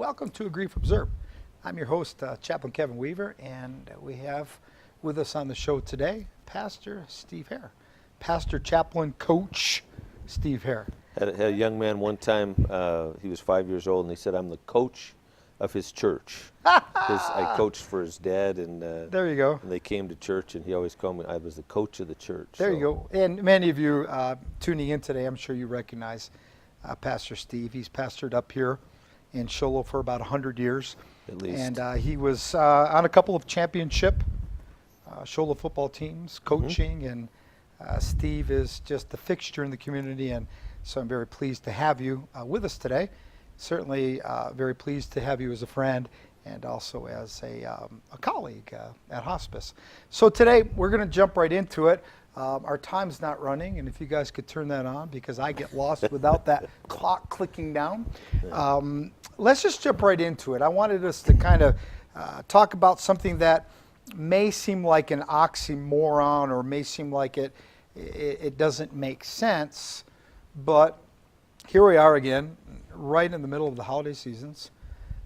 welcome to A Grief Observed. I'm your host, Chaplain Kevin Weaver, and we have with us on the show today, Pastor Steve Hare. Pastor, Chaplain, Coach Steve Hare. Had a young man one time, he was 5 years old, and he said, I'm the coach of his church. I coached for his dad, and there you go. And they came to church, and he always called me, I was the coach of the church. There you go. And many of you tuning in today, I'm sure you recognize Pastor Steve. He's pastored up here in Sholo for about 100 years. At least. And he was on a couple of championship Sholo football teams, coaching, and Steve is just a fixture in the community, and so I'm very pleased to have you with us today. Certainly very pleased to have you as a friend and also as a colleague at hospice. So today we're going to jump right into it. Our time's not running, and if you guys could turn that on, because I get lost without that clock clicking down. Let's just jump right into it. I wanted us to kind of talk about something that may seem like an oxymoron, or may seem like it doesn't make sense, but here we are again, right in the middle of the holiday seasons,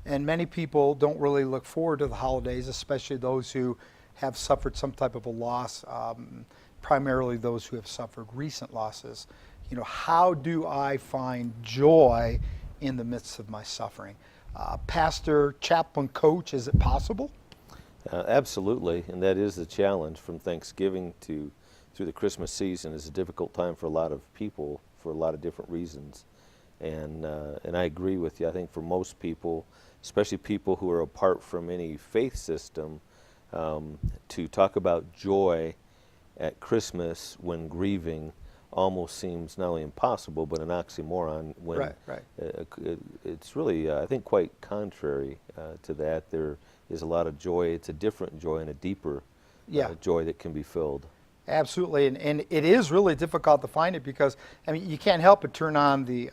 and many people don't really look forward to the holidays, especially those who have suffered some type of a loss, primarily those who have suffered recent losses. You know, how do I find joy in the midst of my suffering? Pastor, Chaplain, Coach, is it possible? Absolutely, and that is the challenge. From Thanksgiving through the Christmas season is a difficult time for a lot of people for a lot of different reasons. And I agree with you. I think for most people, especially people who are apart from any faith system, to talk about joy at Christmas when grieving almost seems not only impossible, but an oxymoron. When it's really, I think, quite contrary to that. There is a lot of joy. It's a different joy and a deeper joy that can be filled. Absolutely, and it is really difficult to find it, because I mean, you can't help but turn on the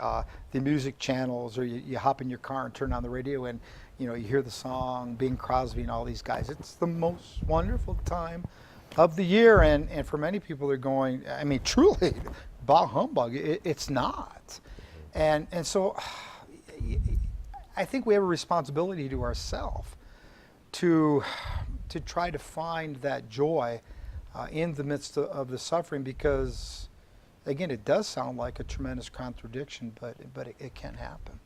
music channels, or you hop in your car and turn on the radio, and you hear the song Bing Crosby and all these guys. It's the most wonderful time of the year, and for many people they're going, I mean, truly, bah humbug. It's not, and so I think we have a responsibility to ourselves to try to find that joy in the midst of the suffering, because again, it does sound like a tremendous contradiction, but it can happen.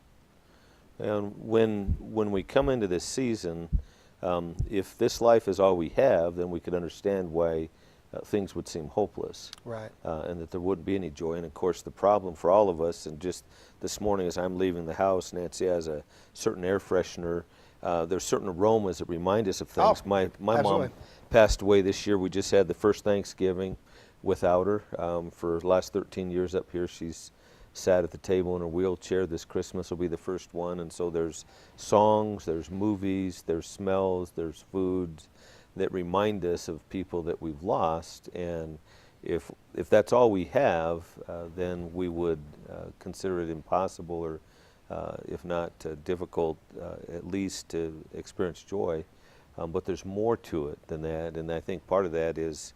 And when we come into this season, if this life is all we have, then we could understand why things would seem hopeless, right? And that there wouldn't be any joy. And of course, the problem for all of us, and just this morning as I'm leaving the house, Nancy has a certain air freshener. There's certain aromas that remind us of things. Oh, my absolutely. mom passed away this year. We just had the first Thanksgiving without her. For the last 13 years up here, she's sat at the table in her wheelchair. This Christmas will be the first one. And so there's songs, there's movies, there's smells, there's foods that remind us of people that we've lost. And if that's all we have, then we would consider it impossible, or if not difficult, at least to experience joy. But there's more to it than that, and I think part of that is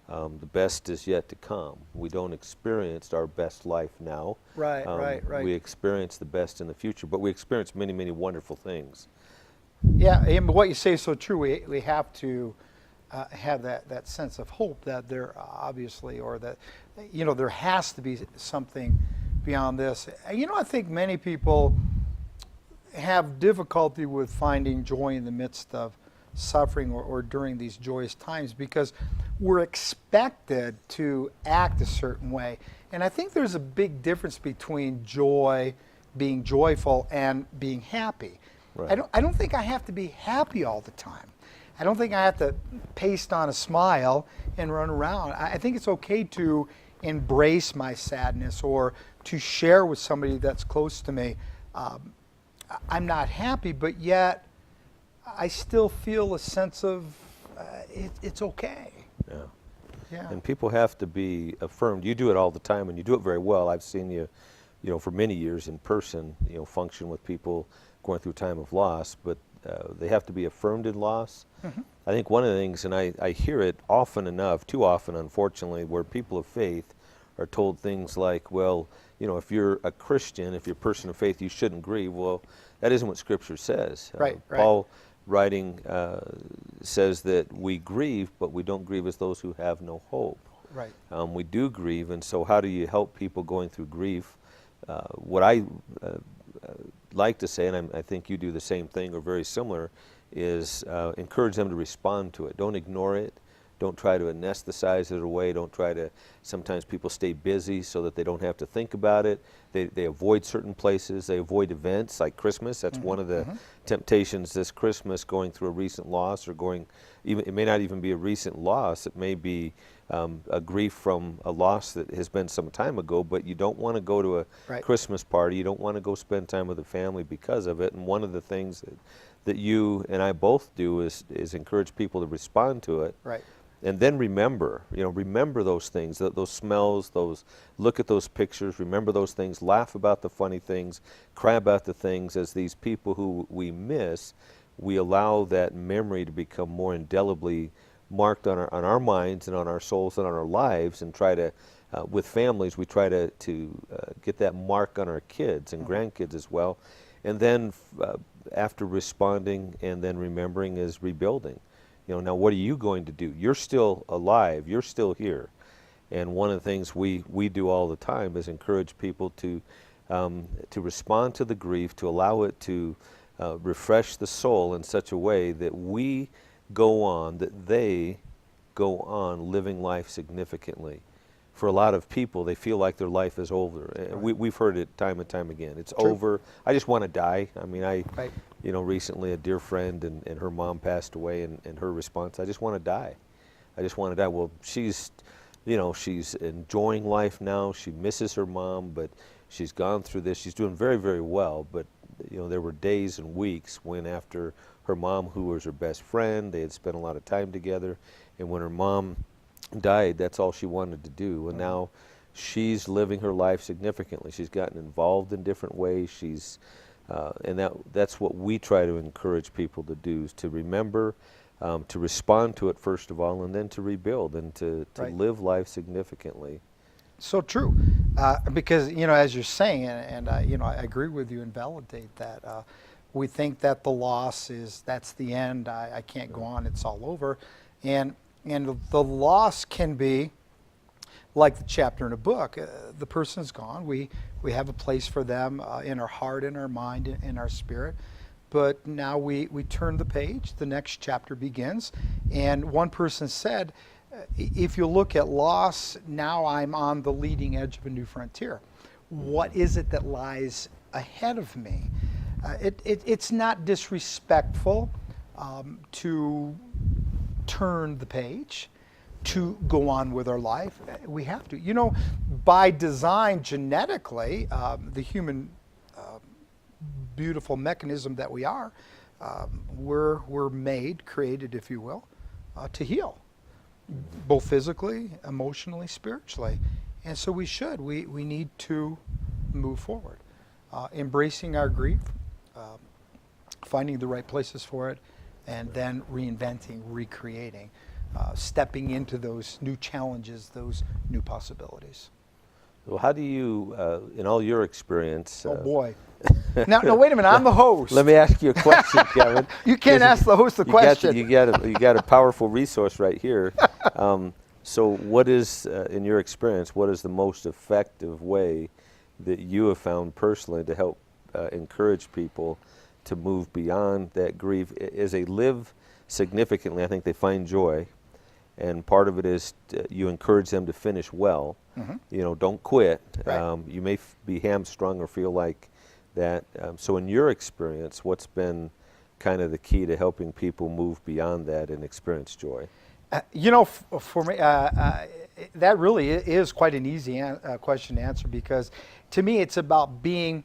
the best is yet to come. We don't experience our best life now. Right. We experience the best in the future, but we experience many, many wonderful things. Yeah, and what you say is so true. We have to have that sense of hope that there obviously, or that there has to be something beyond this. I think many people have difficulty with finding joy in the midst of suffering, or during these joyous times, because we're expected to act a certain way. And I think there's a big difference between joy, being joyful, and being happy. Right. I don't think I have to be happy all the time. I don't think I have to paste on a smile and run around. I think it's okay to embrace my sadness, or to share with somebody that's close to me. I'm not happy, but yet I still feel a sense of it's okay. Yeah. And people have to be affirmed. You do it all the time, and you do it very well. I've seen you, for many years in person, function with people going through a time of loss, but they have to be affirmed in loss. Mm-hmm. I think one of the things, and I hear it often enough, too often, unfortunately, where people of faith are told things like, well, if you're a Christian, if you're a person of faith, you shouldn't grieve. Well, that isn't what Scripture says. Right, right. Paul writing says that we grieve, but we don't grieve as those who have no hope. Right. We do grieve, and so how do you help people going through grief? What I like to say, and I think you do the same thing or very similar, is encourage them to respond to it. Don't ignore it. Don't try to anesthetize it away. Don't try to, sometimes people stay busy so that they don't have to think about it. They avoid certain places. They avoid events like Christmas. That's one of the temptations this Christmas, going through a recent loss, or going, even, it may not even be a recent loss. It may be a grief from a loss that has been some time ago, but you don't want to go to a Christmas party. You don't want to go spend time with the family because of it. And one of the things that you and I both do is encourage people to respond to it. Right. And then remember those things, those smells, look at those pictures, remember those things, laugh about the funny things, cry about the things. As these people who we miss, we allow that memory to become more indelibly marked on our minds and on our souls and on our lives, and try to, with families, we try to get that mark on our kids and grandkids as well. And then after responding and then remembering is rebuilding. Now what are you going to do? You're still alive. You're still here. And one of the things we do all the time is encourage people to respond to the grief, to allow it to refresh the soul in such a way that we go on, that they go on living life significantly. For a lot of people, they feel like their life is over. We've heard it time and time again. It's over. I just want to die. I mean, recently a dear friend and her mom passed away, and her response, I just want to die. I just want to die. Well, she's enjoying life now. She misses her mom, but she's gone through this. She's doing very, very well. But, there were days and weeks when, after her mom, who was her best friend, they had spent a lot of time together, and when her mom died, that's all she wanted to do. And now she's living her life significantly. She's gotten involved in different ways. She's and that's what we try to encourage people to do, is to remember, to respond to it first of all, and then to rebuild and to live life significantly. So true, because as you're saying, and I agree with you and validate that. We think that the loss that's the end. I can't go on. It's all over, and the loss can be like the chapter in a book. The person's gone. We have a place for them in our heart, in our mind, in our spirit. But now we turn the page. The next chapter begins. And one person said, if you look at loss, now I'm on the leading edge of a new frontier. What is it that lies ahead of me? It's not disrespectful to turn the page, to go on with our life. We have to. By design, genetically, the human beautiful mechanism that we are, we're made, created, if you will, to heal, both physically, emotionally, spiritually. And so we need to move forward, embracing our grief, finding the right places for it, and then reinventing, recreating, stepping into those new challenges, those new possibilities. Well, how do you, in all your experience... oh, boy. Now, wait a minute. I'm the host. Let me ask you a question, Kevin. You can't ask the host the question. You got a powerful resource right here. So what is, in your experience, what is the most effective way that you have found personally to help encourage people to move beyond that grief? As they live significantly, I think they find joy. And part of it is you encourage them to finish well. Don't quit. Right. You may be hamstrung or feel like that. So in your experience, what's been kind of the key to helping people move beyond that and experience joy? For me, that really is quite an easy question to answer, because to me it's about being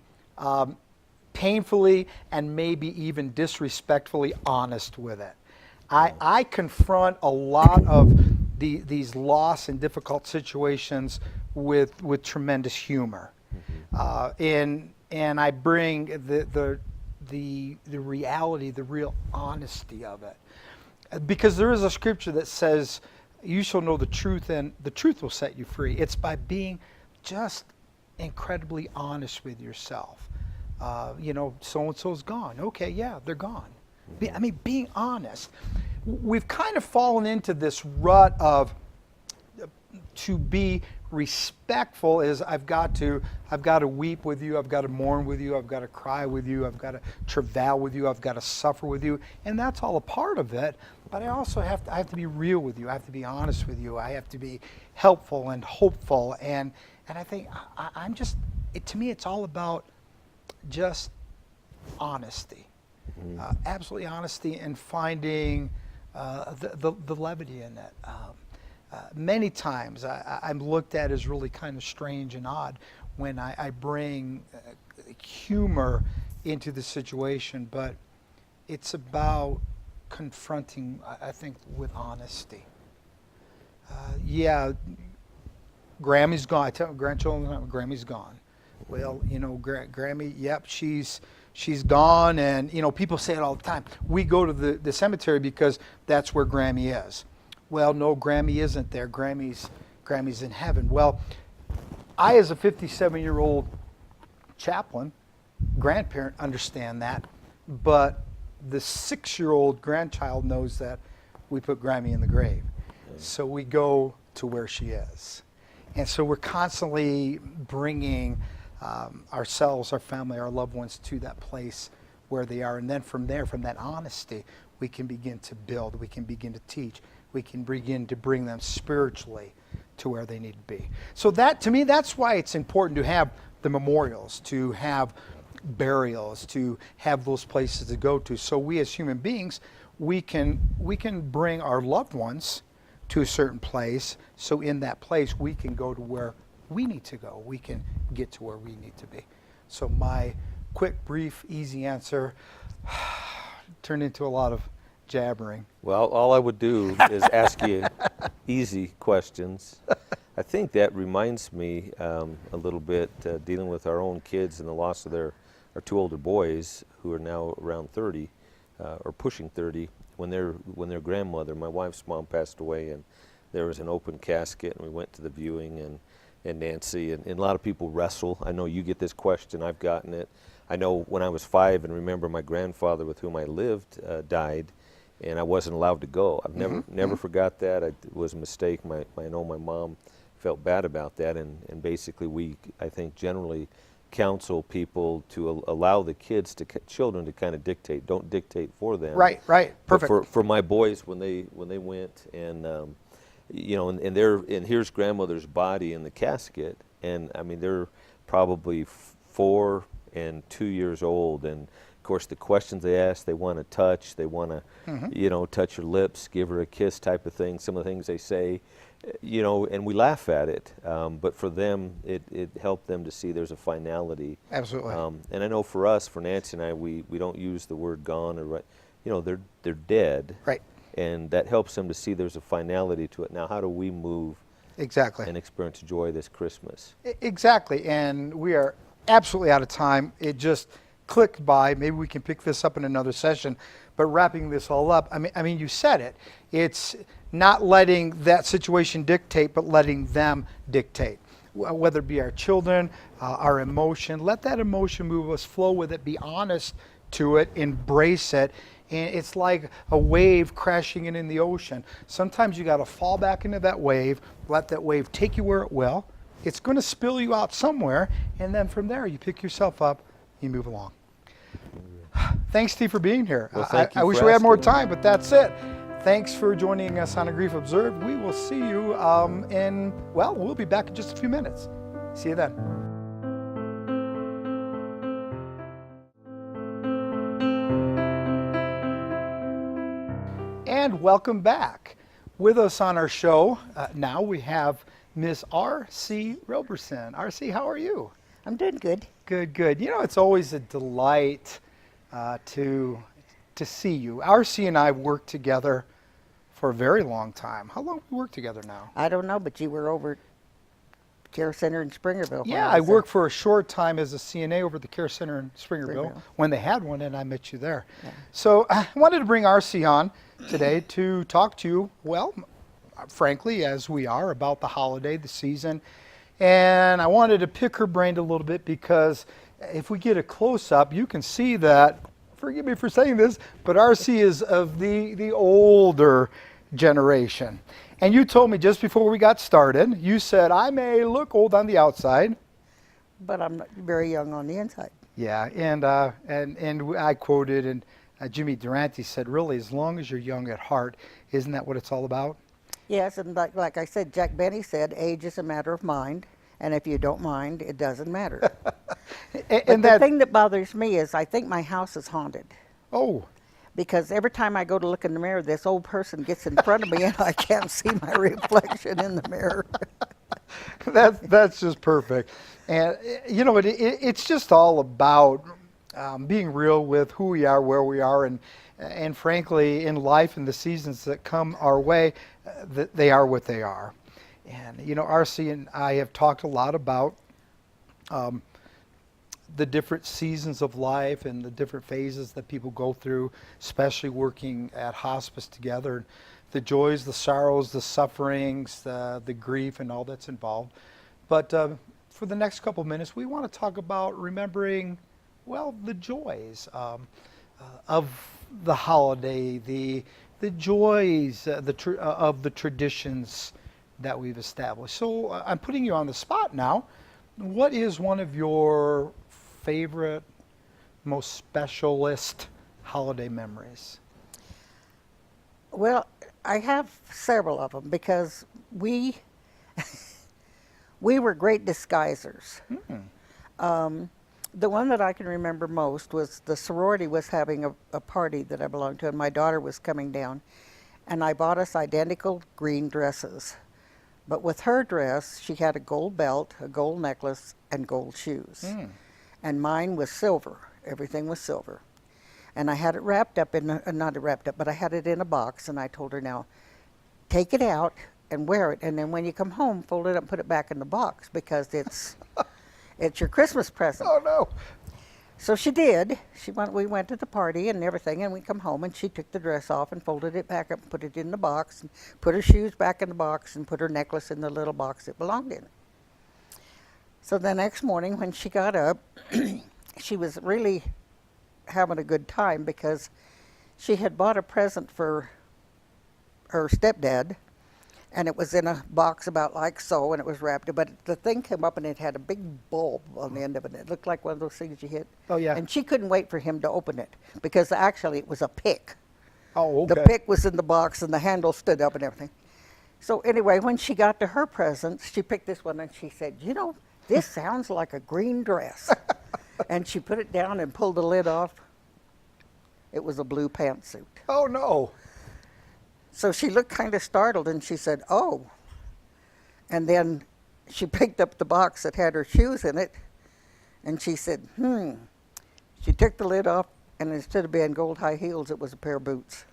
painfully and maybe even disrespectfully honest with it. I confront a lot of these loss and difficult situations with tremendous humor, and I bring the reality, the real honesty of it, because there is a scripture that says, "You shall know the truth, and the truth will set you free." It's by being just incredibly honest with yourself. so-and-so's gone. Okay, yeah, they're gone. I mean, being honest. We've kind of fallen into this rut of to be respectful is I've got to weep with you, I've got to mourn with you, I've got to cry with you, I've got to travail with you, I've got to suffer with you, and that's all a part of it. But I also have to be real with you. I have to be honest with you. I have to be helpful and hopeful, and I think to me it's all about just honesty, absolutely honesty, and finding the levity in it. Many times I'm looked at as really kind of strange and odd when I bring humor into the situation, but it's about confronting, I think, with honesty. Grammy's gone. I tell my grandchildren, Grammy's gone. Well, Grammy, yep, she's gone, and people say it all the time. We go to the cemetery because that's where Grammy is. Well, no, Grammy isn't there. Grammy's in heaven. Well, I, as a 57-year-old chaplain, grandparent, understand that, but the 6-year-old grandchild knows that we put Grammy in the grave. So we go to where she is. And so we're constantly bringing ourselves, our family, our loved ones to that place where they are. And then from there, from that honesty, we can begin to build, we can begin to teach, we can begin to bring them spiritually to where they need to be. So that, to me, that's why it's important to have the memorials, to have burials, to have those places to go to. So we as human beings, we can bring our loved ones to a certain place. So in that place, we can go to where we need to go. We can get to where we need to be. So my quick, brief, easy answer turned into a lot of jabbering. Well, all I would do is ask you easy questions. I think that reminds me a little bit dealing with our own kids and the loss of our 2 older boys who are now around 30 or pushing 30 when their grandmother, my wife's mom, passed away, and there was an open casket, and we went to the viewing, and Nancy and a lot of people wrestle. I know you get this question. I've gotten it. I know when I was 5 and remember my grandfather with whom I lived died, and I wasn't allowed to go. I've never forgot that. It was a mistake. I know my mom felt bad about that, and basically we, I think, generally counsel people to allow the children to kind of dictate. Don't dictate for them. Right. Perfect. But for my boys, when they went, and and here's grandmother's body in the casket, and I mean they're probably 4 and 2 years old, and of course the questions they ask, they want to touch, they want to touch her lips, give her a kiss type of thing. Some of the things they say, and we laugh at it, but for them it helped them to see there's a finality. Absolutely. And I know for us, for Nancy and I, we don't use the word gone or they're dead. Right. And that helps them to see there's a finality to it. Now, how do we move exactly and experience joy this Christmas? Exactly. And we are absolutely out of time. It just clicked by. Maybe we can pick this up in another session. But wrapping this all up, I mean, you said it. It's not letting that situation dictate, but letting them dictate. Whether it be our children, our emotion, let that emotion move us, flow with it, be honest to it, embrace it. And it's like a wave crashing in the ocean. Sometimes you got to fall back into that wave, let that wave take you where it will. It's going to spill you out somewhere, and then from there you pick yourself up, you move along. Thanks, Steve, for being here. Well, thank you I wish for we had more asking. time, but that's it. Thanks for joining us on A Grief Observed. We will see you we'll be back in just a few minutes. See you then. And welcome back. With us on our show now we have Miss RC Roberson. RC, how are you? I'm doing good. Good. It's always a delight to see you. RC and I worked together for a very long time. How long have we worked together now? I don't know, but you were over at Care Center in Springerville. Yeah, I worked for a short time as a CNA over at the Care Center in Springerville when they had one, and I met you there. Yeah. So I wanted to bring RC on today to talk to you, well, frankly, as we are, about the holiday, the season. And I wanted to pick her brain a little bit because if we get a close-up, you can see that, forgive me for saying this, but RC is of the older generation. And you told me just before we got started, you said, I may look old on the outside. But I'm very young on the inside. Yeah, and I quoted, and Jimmy Durante said, really, as long as you're young at heart, isn't that what it's all about? Yes, and like I said, Jack Benny said, age is a matter of mind, and if you don't mind, it doesn't matter. And But the thing that bothers me is I think my house is haunted. Oh, Because every time I go to look in the mirror, this old person gets in front of me and I can't see my reflection in the mirror. that's just perfect. And it's just all about being real with who we are, where we are, and frankly, in life and the seasons that come our way, they are what they are. And RC and I have talked a lot about the different seasons of life and the different phases that people go through, especially working at hospice together. The joys, the sorrows, the sufferings, the grief, and all that's involved. But for the next couple of minutes, we want to talk about remembering, well, the joys of the holiday, the joys of the traditions that we've established. So I'm putting you on the spot now. What is one of your favorite, most specialist holiday memories? Well, I have several of them because we were great disguisers. The one that I can remember most was the sorority was having a party that I belonged to, and my daughter was coming down, and I bought us identical green dresses. But with her dress, she had a gold belt, a gold necklace, and gold shoes. And mine was silver. Everything was silver. And I had it wrapped up in, not wrapped up, but I had it in a box, and I told her, now, take it out and wear it, and then when you come home, fold it up and put it back in the box, because it's your Christmas present. Oh, no. So she did. We went to the party and everything, and we come home, and she took the dress off and folded it back up and put it in the box, and put her shoes back in the box, and put her necklace in the little box it belonged in. So the next morning when she got up, she was really having a good time because she had bought a present for her stepdad, and it was in a box about like so, and it was wrapped, but the thing came up and it had a big bulb on the end of it. It looked like one of those things you hit. Oh, yeah. And she couldn't wait for him to open it because actually it was a pick. Oh, okay. The pick was in the box and the handle stood up and everything. So anyway, when she got to her presents, she picked this one and she said, this sounds like a green dress. And she put it down and pulled the lid off. It was a blue pantsuit. Oh, no. So she looked kind of startled and she said, oh. And then she picked up the box that had her shoes in it and she said, She took the lid off, and instead of being gold high heels, it was a pair of boots.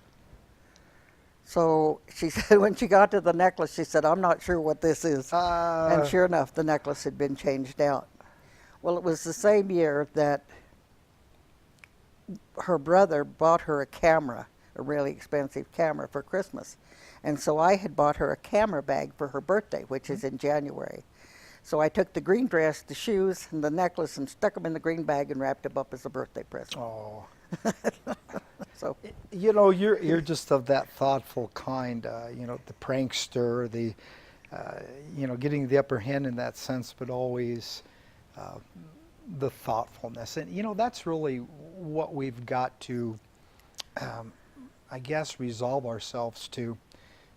So she said when she got to the necklace, she said, I'm not sure what this is. And sure enough, the necklace had been changed out. Well, it was the same year that her brother bought her a camera, a really expensive camera for Christmas. And so I had bought her a camera bag for her birthday, which is in January. So I took the green dress, the shoes, and the necklace and stuck them in the green bag and wrapped them up as a birthday present. Oh. So you're just of that thoughtful kind, the prankster, the getting the upper hand in that sense, but always the thoughtfulness. And that's really what we've got to I guess resolve ourselves to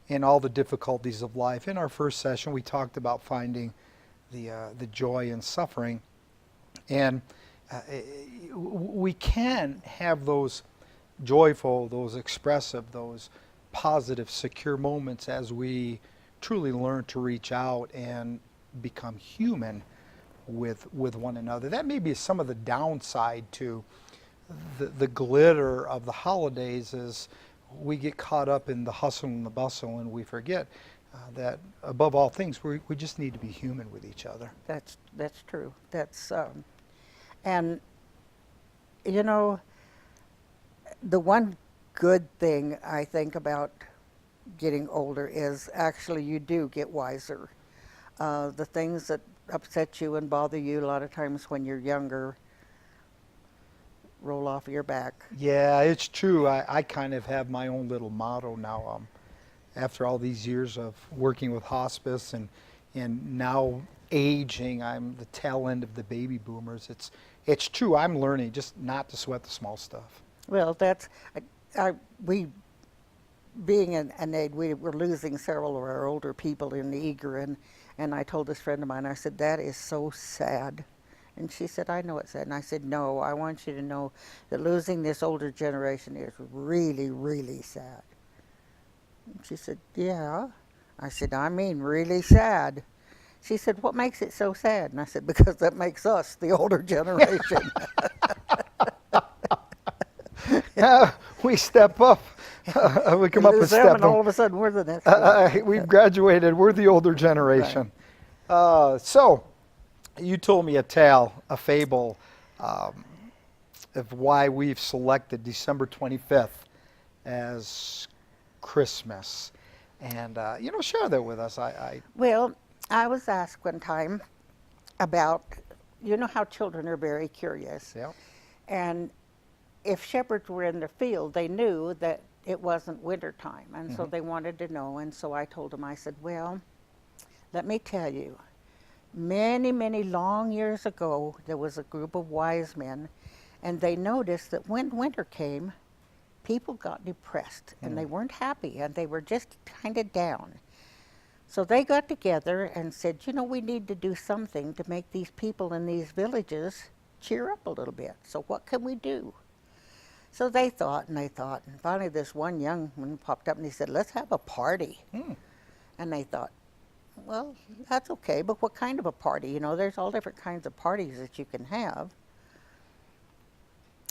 in all the difficulties of life. In our first session, we talked about finding the joy in suffering, and we can have those joyful, those expressive, those positive, secure moments as we truly learn to reach out and become human with one another. That may be some of the downside to the glitter of the holidays, is we get caught up in the hustle and the bustle, and we forget that above all things we just need to be human with each other. That's true. That's and the one good thing I think about getting older is actually you do get wiser. The things that upset you and bother you a lot of times when you're younger roll off your back. Yeah, it's true. I kind of have my own little motto now. After all these years of working with hospice and now aging, I'm the tail end of the baby boomers. It's true. I'm learning just not to sweat the small stuff. Well, that's we being an aide, we were losing several of our older people in the Eager, and I told this friend of mine, I said, that is so sad. And she said, I know it's sad. And I said, no, I want you to know that losing this older generation is really, really sad. And she said, yeah. I said, I mean really sad. She said, what makes it so sad? And I said, because that makes us the older generation. We step up. We come up and Lose them, step and all up. of a sudden we're the next one. We've graduated. We're the older generation. So, you told me a tale, a fable, of why we've selected December 25th as Christmas. And, share that with us. Well, I was asked one time about, you know how children are very curious. Yeah. And if shepherds were in the field, they knew that it wasn't winter time. And so they wanted to know. And so I told them, I said, well, let me tell you, many, many long years ago, there was a group of wise men, and they noticed that when winter came, people got depressed, and they weren't happy, and they were just kind of down. So they got together and said, we need to do something to make these people in these villages cheer up a little bit. So what can we do? So they thought, and finally this one young one popped up and he said, let's have a party. And they thought, well, that's okay, but what kind of a party? There's all different kinds of parties that you can have.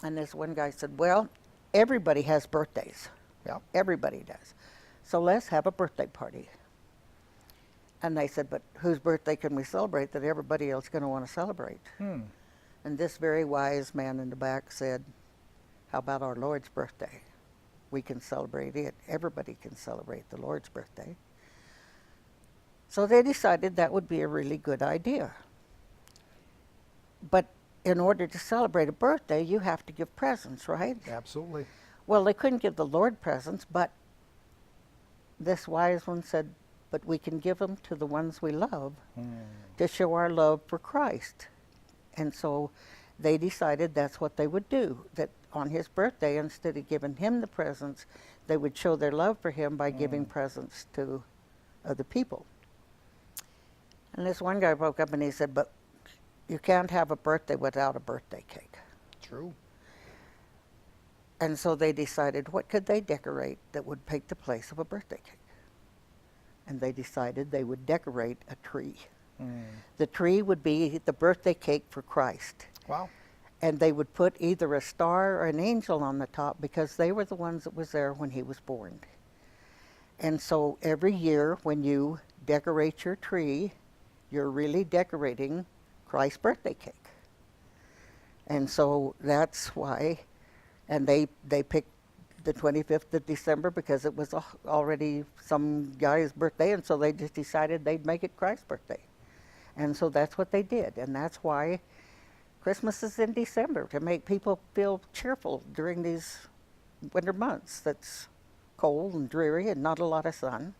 And this one guy said, well, everybody has birthdays. Yeah. Everybody does. So let's have a birthday party. And they said, but whose birthday can we celebrate that everybody else is going to want to celebrate? And this very wise man in the back said, how about our Lord's birthday? We can celebrate it. Everybody can celebrate the Lord's birthday. So they decided that would be a really good idea. But in order to celebrate a birthday, you have to give presents, right? Absolutely. Well, they couldn't give the Lord presents, but this wise one said, but we can give them to the ones we love to show our love for Christ. And so they decided that's what they would do, that on his birthday, instead of giving him the presents, they would show their love for him by giving presents to other people. And this one guy broke up and he said, but you can't have a birthday without a birthday cake. True. And so they decided, what could they decorate that would take the place of a birthday cake? And they decided they would decorate a tree. The tree would be the birthday cake for Christ. Wow. And they would put either a star or an angel on the top because they were the ones that was there when he was born. And so every year when you decorate your tree, you're really decorating Christ's birthday cake. And so that's why, and they picked the 25th of December because it was already some guy's birthday, and so they just decided they'd make it Christ's birthday. And so that's what they did, and that's why Christmas is in December, to make people feel cheerful during these winter months that's cold and dreary and not a lot of sun.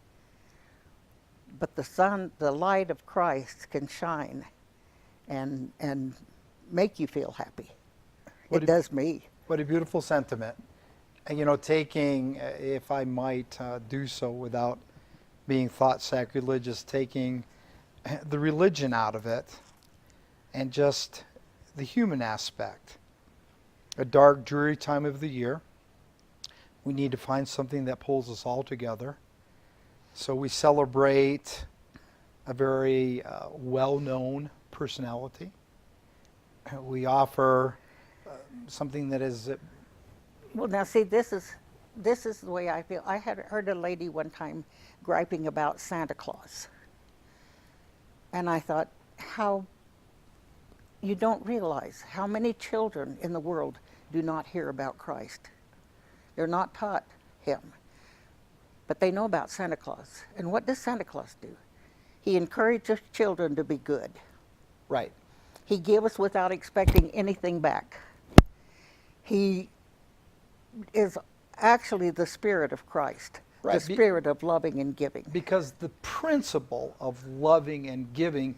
But the sun, the light of Christ can shine and make you feel happy. It does me. What a beautiful sentiment. And, taking, if I might do so without being thought sacrilegious, taking the religion out of it and just the human aspect. A dark, dreary time of the year. We need to find something that pulls us all together. So we celebrate a very well-known personality. We offer something that is... Well, now see, this is the way I feel. I had heard a lady one time griping about Santa Claus. And I thought, how you don't realize how many children in the world do not hear about Christ. They're not taught him. But they know about Santa Claus. And what does Santa Claus do? He encourages children to be good. Right. He gives without expecting anything back. He is actually the Spirit of Christ, Right. the Spirit of loving and giving. Because the principle of loving and giving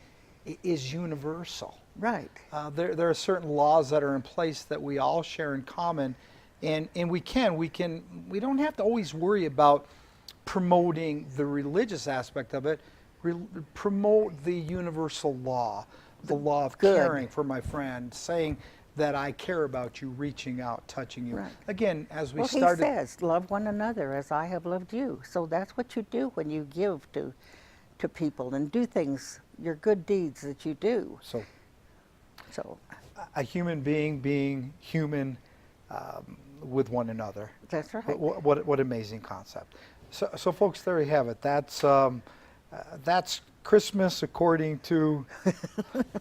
is universal. Right. There are certain laws that are in place that we all share in common, and we don't have to always worry about promoting the religious aspect of it. Promote the universal law, the law of Good. caring for my friend, saying that I care about you, reaching out, touching you. Right. Again, as we Well, started. he says, love one another as I have loved you. So that's what you do when you give to people and do things, your good deeds that you do. So So a human being human with one another. that's right. What amazing concept. So folks, there you have it. That's Christmas according to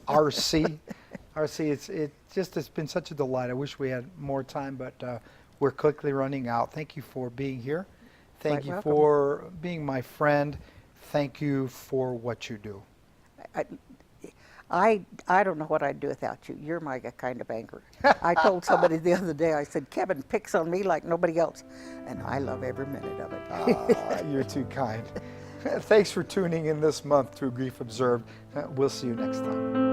RC. RC, it's been such a delight. I wish we had more time, but we're quickly running out. Thank you for being here. Thank Quite you welcome. for being my friend. Thank you for what you do. I don't know what I'd do without you. You're my kind of anchor. I told somebody the other day, I said, Kevin picks on me like nobody else. And I love every minute of it. You're too kind. Thanks for tuning in this month through Grief Observed. We'll see you next time.